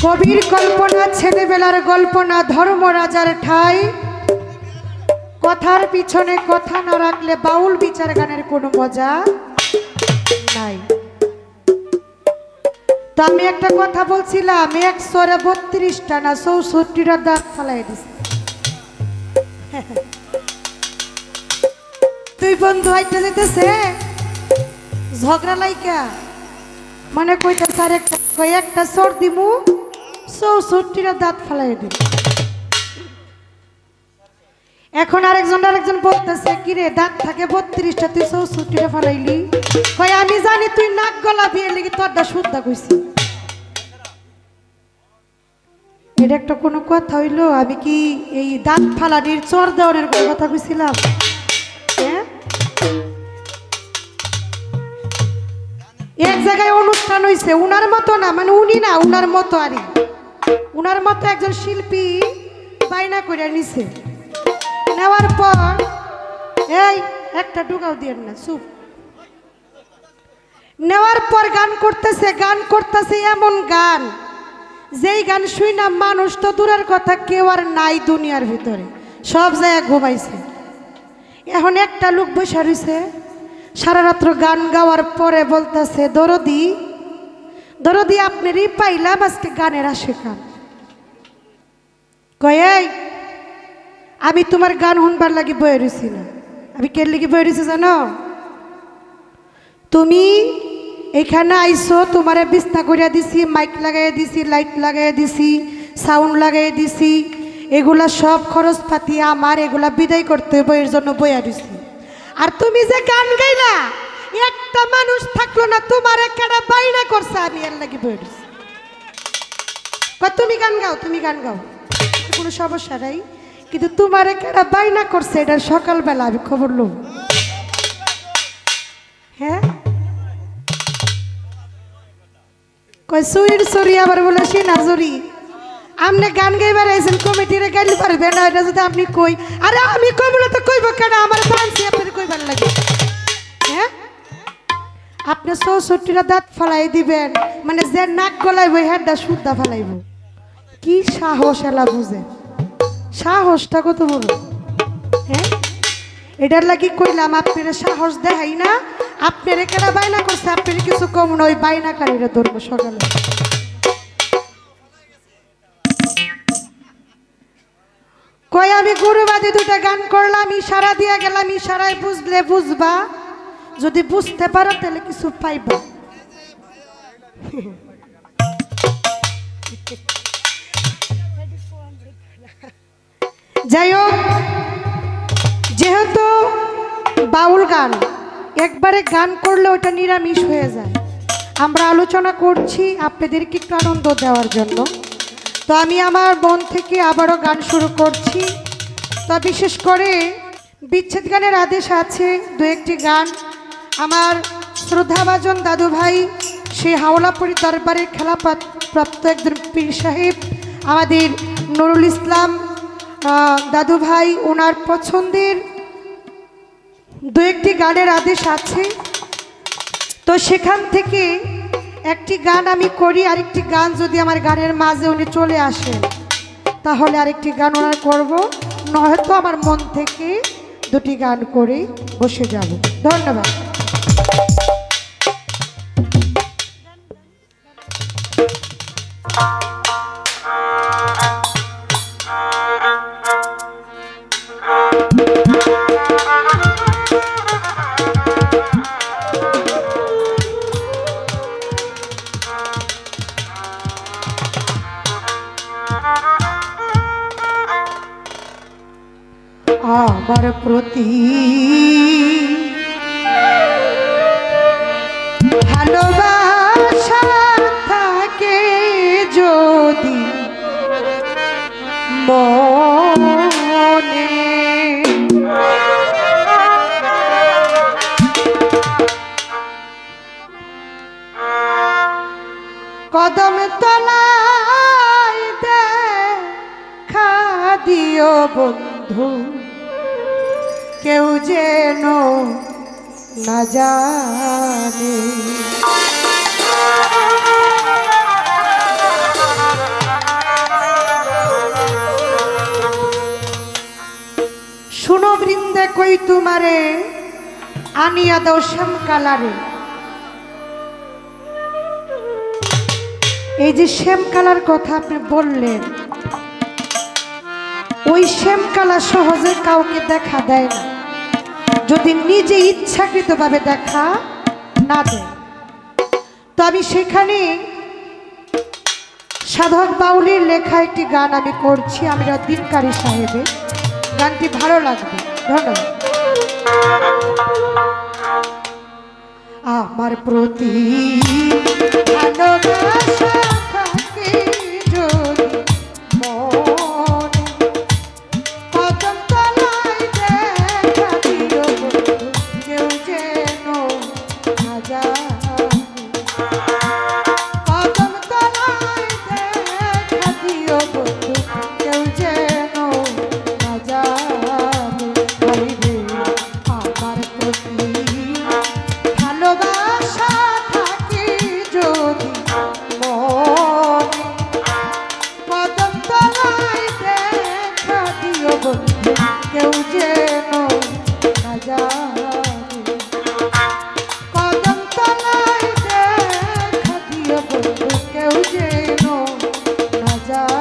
কবির কল্পনা ছেলেবেলার গল্প না ধর্মরাজার ঠাই, কথার পিছনে কথা না রাখলে বাউল বিচার গানের কোনো মজা নাই। তো আমি একটা কথা বলছিলাম, এক সরে 32টা না 64টা দাঁত ফালাই দিছে। তুই বন্ধু আইতে যেতেছে ঝগড়া লাইকা মানে কইতেছে আর একটা সর দিমু 64টা দাঁত ফালাই দিব। এখন আরেকজন বলতেছে কিরে দাঁত থাকে 32টা তুই 64টা ফালাইলি। কই আমি জানি তুই নাক গলা দিয়ে লিখি তোরটা শুদ্ধা কইছি। এটা একটা কোনো কথা হইলো? আমি কি এই দাঁত ফালানির চর দেওয়ার কোনো কথা কইছিলাম? হ্যাঁ, এক জায়গায় অনুষ্ঠান হইছে, উনার মতো না, মানে উনি না উনার মতো, আরে উনার মতো একজন শিল্পী বায়না করে নিছে। নেওয়ার পর এই একটা ডুগাও দিয়ে না, চুপ। নেওয়ার পর গান করতেছে এমন গান, যেই গান শুই না মানুষ তো দূরের কথা কেউ আর নাই দুনিয়ার ভিতরে, সব জায়গায় ঘুমাইছে। এখন একটা লোক বসে রইছে সারা রাত্র গান গাওয়ার পরে বলতেছে দরদি আপনারই পাইলাম আজকে গানের আশিকান। কয় এই আমি তোমার গান শুনবার লাগি বয়ে রইছি না, আমি কে লাগি বয়ে রইছি জানো? তুমি এখানে আইসো, তোমারে বিছনা করিয়া দিছি, মাইক লাগাইয়া দিছি, লাইট লাগাইয়া দিছি, সাউন্ড লাগাইয়া দিছি, এগুলা সব খরচ পাতি আমার, এগুলা বিদায় করতে হবে, এর জন্য বইয়া দিছি। আর তুমি যে গান গাইলা একটা মানুষ থাকলো না, তোমার একটা বাইনা করছে, আমি এর লাগি বইয়া দিছি। তুমি গান গাও কোনো সমস্যা নাই, কিন্তু তোমার একটা বাইনা করছে, এটা সকালবেলা আমি খবর লব। হ্যাঁ, কই সুইর সরি আবার বলে সিনা জরি, আপনি গান গাইবার আইছেন কমিটিরে গাইলে পারবে না, এটা যদি আপনি কই, আরে আমি কই বলে তো কইব কেন, আমার পানছি আপনার কইবার লাগে। হ্যাঁ, আপনি 64টা দাঁত ফালাই দিবেন, মানে যে নাক গলাইব হেডটা শুদ্ধা ফালাইব। কি সাহস এলা বুঝে, সাহসটা কত বড়। হ্যাঁ, এটার লাগি কইলাম আপনার সাহস দেখাই না, আপনার কেনা বাইনা করছে, আপনার কিছু কম নয়, বাইনাকারীরা ধরবো সকালে। কই আমি গুরুবাদী দুটা গান করলাম, ইশারা দিয়া গেলাম, ইশারায় বুঝলে বুঝবা, যদি বুঝতে পারো তাহলে কিছু পাইবা। যাই হোক, যেহেতু বাউল গান একবারে গান করলে ওটা নিরামিষ হয়ে যায়, আমরা আলোচনা করছি আপনাদেরকে একটু আনন্দ দেওয়ার জন্য। তো আমি আমার মন থেকে আবারও গান শুরু করছি। তো বিশেষ করে বিচ্ছেদ গানের আদেশ আছে দু একটি গান আমার শ্রদ্ধাভাজন দাদু ভাই, সেই হাওলাপুরি দরবারের খেলাপ্রাপ্ত একজন পীর সাহেব আমাদের নুরুল ইসলাম দাদু ভাই, ওনার পছন্দের দু একটি গানের আদেশ আছে। তো সেখান থেকে একটি গান আমি করি, আরেকটি গান যদি আমার গানের মাঝে উনি চলে আসেন তাহলে আরেকটি গান ওনার করব, নয়তো আমার মন থেকে দুটি গান করে বসে যাব। ধন্যবাদ। আমার প্রতি ভালোবাসা থাকে যদি মনে, কদম তলায় দেখা দিও বন্ধু, কেউ যেন না জানে। তোমারে আনিয়া দাও শ্যাম কালারে। এই যে শ্যাম কালার কথা আপনি বললেন, ওই শ্যাম কালার সহজে কাউকে দেখা দেয় না যদি নিজে ইচ্ছাকৃতভাবে দেখা না দেয়। তো আমি সেখানে সাধক বাউলের লেখা একটি গান আমি করছি, আমরা দিনকারী সাহেবের গানটি ভালো লাগবে। ধন্যবাদ। আমার প্রতি ভালোবাসা থাকে যদি মনে, কদম তলায় দেখা দিও বন্ধু, কেউ যেন না জানে। কদম তলায় দেখা দিও বন্ধু, কেউ যেন না জানে। ভাইরে আমার প্রতি ভালোবাসা থাকে যদি মনে, কদম তলায় দেখা দিও বন্ধু, কেউ যেন না জানে। কদম তলায় দেখা দিও বন্ধু, কেউ যেন না জানে।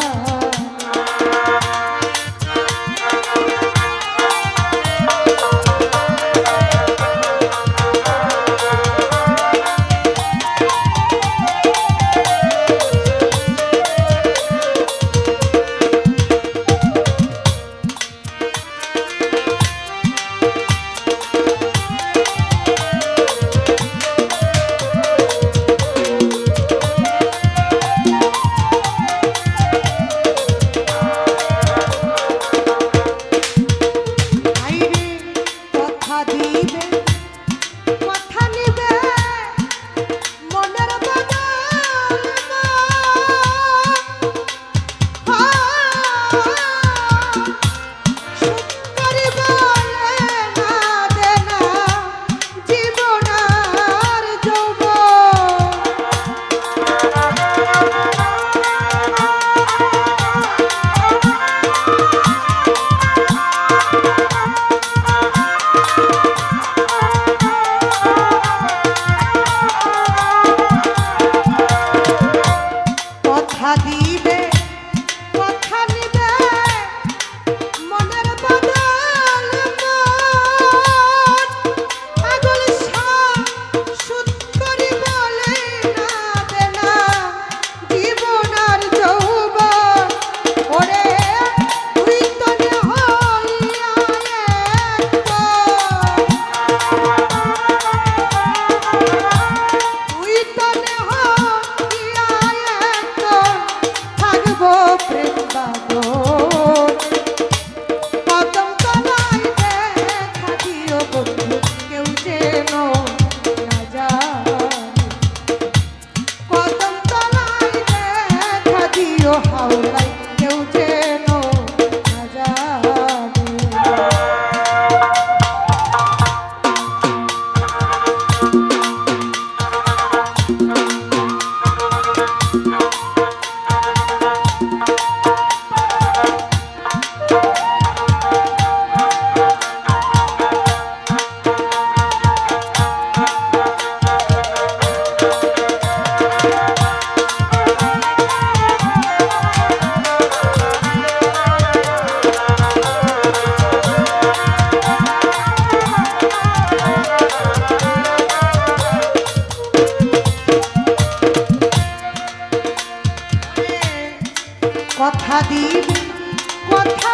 কথা দিবে কথা